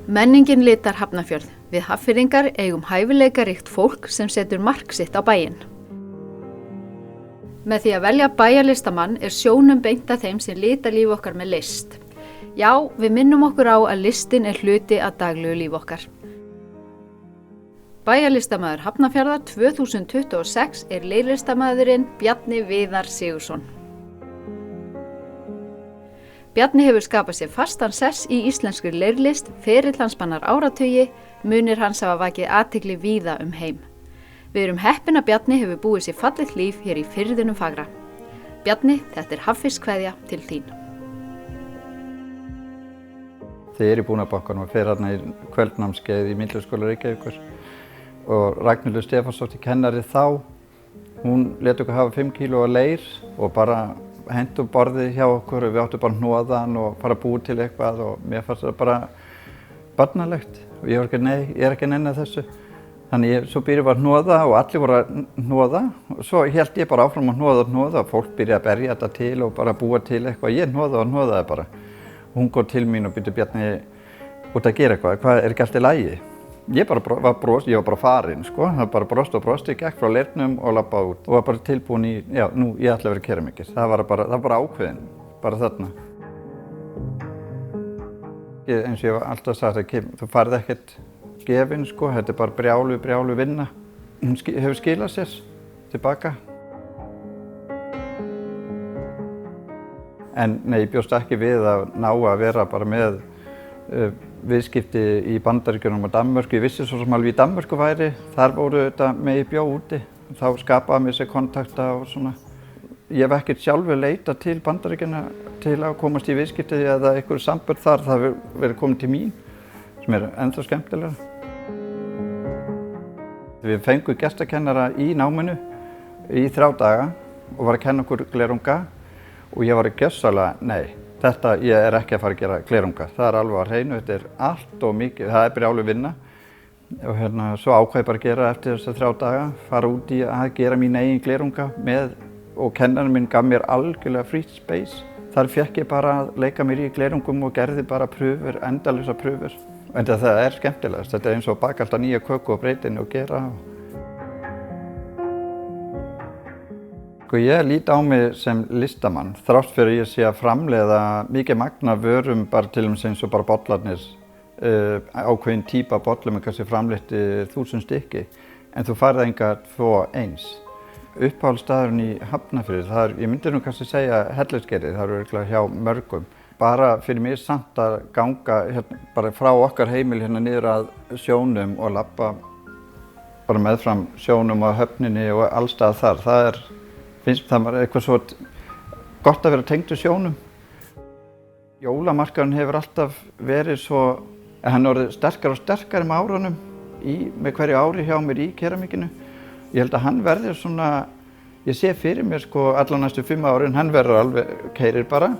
Menningin litar Hafnarfjörð. Við Hafnfirðingar eigum hæfileikaríkt fólk sem setur mark sitt á bæinn. Með því að velja bæjarlistamann sjónum beint að þeim sem litar líf okkar með list. Já, við minnum okkur á að listin hluti að daglegu líf okkar. Bæjarlistamaður Hafnarfjarðar 2026 leirlistamaðurinn Bjarni Viðar Sigurðsson. Bjarni hefur skapað sér fastan sess í íslenskri leirlist, ferill hans spannar áratugi, munir hans hafa vakið athygli víða heim. Við erum heppin að Bjarni hefur búið sér fallegt líf hér í firðinum fagra. Bjarni, þetta haffiskveðja til þín. Þegar ég búin að bakkanum og fer hérna í kvöldnámskeið í Myndlistarskóla Reykjavíkur og Ragnhildur Stefánsdóttir kennari þá, hún lét okkur hafa 5 kíló af leir og bara hentum borðið hjá okkur og við áttum bara að hnoða hann og fara að búa til eitthvað og mér fannst það bara barnalegt og ég var ekki, nei, ég ekki að nenna þessu. Þannig svo byrjaði bara að hnoða og allir voru að hnoða og svo hélt ég bara áfram að hnoða og fólk byrjaði að berja þetta til og bara búa til eitthvað. Ég hnoðaði bara. Og hún kom til mín og byrjaði Bjarni út að gera eitthvað, hvað ekki allt í lagi? Ég var bara farinn, sko, það bara brosti, gekk frá leirnum og labbaði út og var bara tilbúin í, já, nú, ég ætla að vera keramikist. Það var bara ákveðin, bara þarna. Eins og ég var alltaf sagt að þú farið ekkert gefinn, sko, þetta bara brjálu vinna. Hún hefur skilað sér tilbaka. En nei, ég bjóst ekki við að ná að vera bara með viðskipti í Bandaríkjunum og Danmörku. Ég vissi svo sem alveg í Danmörku væri, þar voru þetta með bjó úti. Þá skapaði mér sér kontakta og svona. Ég hef ekkert sjálfur leitað til Bandaríkjana til að komast í viðskipti eða einhverju sambörð þar, það hefur verið komið til mín, sem ennþá skemmtilegra. Við fengum gestakennara í náminu í 3 daga og var að kenna okkur glerunga og ég var gjörsamlega, nei. Ég ekki að fara að gera glerunga, það alveg á hreinu, þetta allt og mikið, það brjálu vinna. Og svo ákvað ég bara að gera eftir þessa 3 daga, fara út í að gera mín eigin glerunga og kennarinn minn gaf mér algjörlega free space. Þar fékk ég bara að leika mér í glerungum og gerði bara prufur, endalausar prufur. En það skemmtilegast, þetta eins og að baka alltaf nýja köku og breyta henni og gera. Ég lít á mig sem listamann, þrátt fyrir að ég sé að framleiða mikið magn af vörum bara til eins og bara bollarnir, ákveðin típa bollum er kannski framleitt 1000 stykki, en þú færð enga 2 eins. Uppáhaldsstaðurinn í Hafnarfirði, ég myndi nú kannski segja Hellisheiði, það eru örugglega hjá mörgum. Bara fyrir mig samt að ganga bara frá okkar heimil niður að sjónum og labba bara meðfram sjónum og höfninni og allstað þar, finnst það var eitthvað svo gott að vera tengdur sjónum. Jólamarkaðurinn hefur alltaf verið svo, hann orðið sterkari og sterkari með árunum með hverju ári hjá mér í keramikinu. Ég held að hann verður svona, ég sé fyrir mér sko allan næstu 5 árin, hann verður alveg keyrir bara.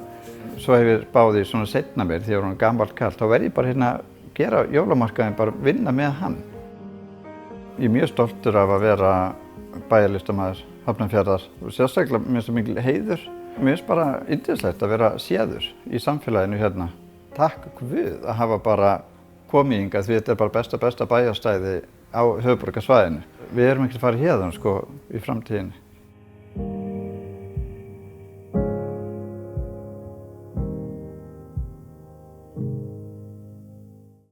Svo hef ég báði svona seinna mér þegar hann var gamalt kalt, þá verð ég bara að gera jólamarkaðinn, bara vinna með hann. Ég mjög stoltur af að vera bæjarlistamaður Hafnarfjarðar og sérstaklega mér finnst það mikil heiður. Mér finnst bara yndislegt að vera séður í samfélaginu hérna. Takk Guð að hafa bara komið hingað því þetta er bara besta bæjarstæði á höfuðborgarsvæðinu. Við erum ekki að fara héðan sko í framtíðinni.